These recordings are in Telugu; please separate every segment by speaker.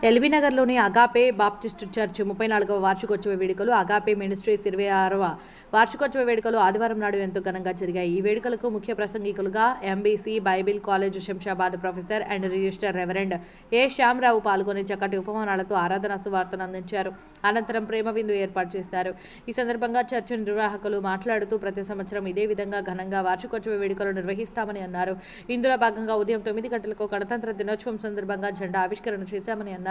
Speaker 1: ఎల్బీనగర్లోని అగాపే బాప్టిస్టు చర్చ్ 34వ వార్షికోత్సవ వేడుకలు, అగాపే మినిస్ట్రీస్ 26వ వార్షికోత్సవ వేడుకలు ఆదివారం నాడు ఎంతో ఘనంగా జరిగాయి. ఈ వేడుకలకు ముఖ్య ప్రసంగికులుగా MBC Bible college Shamshabad professor and register reverend A Shyamarao పాల్గొని చక్కటి ఉపమానాలతో ఆరాధనా సువార్తను అందించారు. అనంతరం ప్రేమ విందు ఏర్పాటు చేశారు. ఈ సందర్భంగా చర్చ్ నిర్వాహకులు మాట్లాడుతూ ప్రతి సంవత్సరం ఇదే విధంగా ఘనంగా వార్షికోత్సవ వేడుకలు నిర్వహిస్తామని అన్నారు. ఇందులో భాగంగా ఉదయం 9 గంటలకు గణతంత్ర దినోత్సవం సందర్భంగా జెండా ఆవిష్కరణ చేశామని అన్నారు.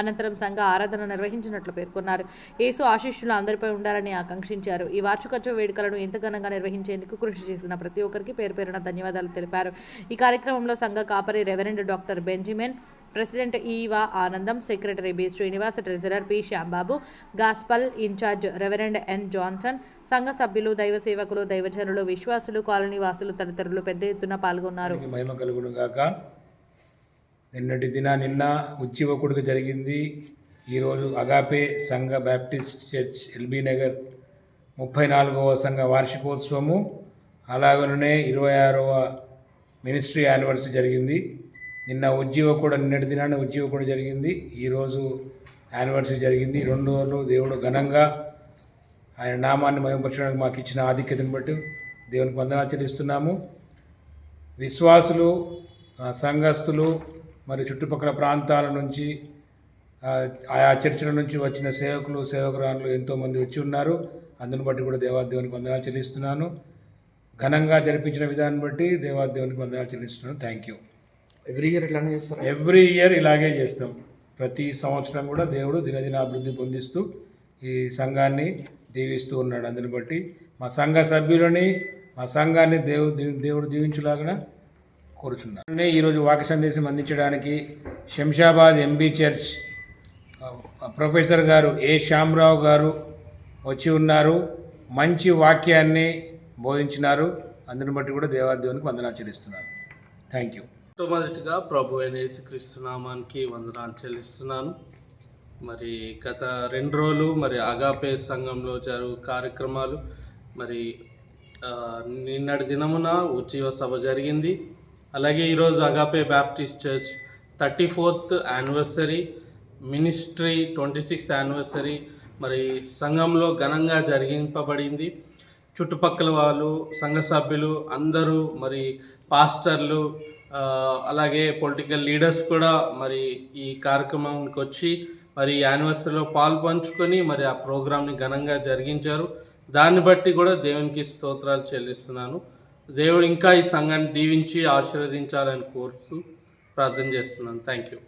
Speaker 1: అనంతరం సంఘ ఆరాధన నిర్వహించినట్లు పేర్కొన్నారు. యేసు ఆశీస్సులు అందరిపై ఉండాలని ఆకాంక్షించారు. ఈ వార్షికోత్సవ వేడుకలను ఇంత ఘనంగా నిర్వహించేందుకు కృషి చేసిన ప్రతి ఒక్కరికి పేరు పేరున ధన్యవాదాలు తెలిపారు. ఈ కార్యక్రమంలో సంఘ కాపరి reverend doctor Benjamin, president Eva Anandam, secretary B Srinivas, treasurer P Shyambabu, gospel incharge reverend N Johnson, సంఘ సభ్యులు, దైవ సేవకులు, దైవజనులు, విశ్వాసులు, కాలనీ వాసులు తదితరులు పెద్ద ఎత్తున పాల్గొన్నారు.
Speaker 2: నిన్న ఉచ్చివకుడికి జరిగింది. ఈరోజు అగాపే సంఘ బ్యాప్టిస్ట్ చర్చ్ ఎల్బీనగర్ 34వ సంఘ వార్షికోత్సవము, అలాగనే 26వ మినిస్ట్రీ యానివర్సరీ జరిగింది. నిన్నటి దినాన్ని ఉజ్జీవకుడు జరిగింది. ఈరోజు యానివర్సరీ జరిగింది. 2 రోజులు దేవుడు ఘనంగా ఆయన నామాన్ని మహిమపరచడానికి మాకు ఇచ్చిన ఆధిక్యతను బట్టి దేవునికి వందనాలు చెల్లిస్తున్నాము. విశ్వాసులు, సంఘస్థులు, మరి చుట్టుపక్కల ప్రాంతాల నుంచి, ఆయా చర్చిల నుంచి వచ్చిన సేవకులు, సేవకురాలు ఎంతోమంది వచ్చి ఉన్నారు. అందుని బట్టి కూడా దేవాదేవునికి వందనాలు చెల్లిస్తున్నాను. ఘనంగా జరిపించిన విధానం బట్టి దేవాదేవునికి వందనాలు చెల్లిస్తున్నాను. Thank you. ఎవ్రీ ఇయర్ ఇలాగే చేస్తాం. ప్రతి సంవత్సరం కూడా దేవుడు దినదిన అభివృద్ధి పొందిస్తూ ఈ సంఘాన్ని దీవిస్తూ ఉన్నాడు. అందుని బట్టి మా సంఘ సభ్యులని, మా సంఘాన్ని దేవుడు దీవించులాగా కోరుచున్నాను. ఈరోజు వాక్య సందేశం అందించడానికి శంషాబాద్ ఎంబీ చర్చ్ ప్రొఫెసర్ గారు ఏ శ్యామరావు గారు వచ్చి ఉన్నారు. మంచి వాక్యాన్ని బోధించినారు. అందుని బట్టి కూడా దేవాదేవునికి వందనాలు చెల్లిస్తున్నాను. Thank you.
Speaker 3: మొట్టమొదటిగా ప్రభు అయిన యేసుక్రీస్తు నామానికి వందనాలు చెల్లిస్తున్నాను. మరి గత 2 రోజులు మరి అగాపే సంఘంలో జరుగు కార్యక్రమాలు, మరి నిన్నటి దినమున ఉజ్జీవ సభ జరిగింది. అలాగే ఈరోజు agape Baptist church 34th anniversary, ministry 26th anniversary మరి సంఘంలో ఘనంగా జరిగింపబడింది. చుట్టుపక్కల వాళ్ళు, సంఘ సభ్యులు అందరూ, మరి పాస్టర్లు, అలాగే పొలిటికల్ లీడర్స్ కూడా మరి ఈ కార్యక్రమానికి వచ్చి మరి యానివర్సరీలో పాల్పంచుకొని మరి ఆ ప్రోగ్రామ్ని ఘనంగా జరిగించారు. దాన్ని బట్టి కూడా దేవునికి స్తోత్రాలు చెల్లిస్తున్నాను. దేవుడు ఇంకా ఈ సంఘాన్ని దీవించి ఆశీర్వదించాలని కోరుతూ ప్రార్థన చేస్తున్నాను. Thank you.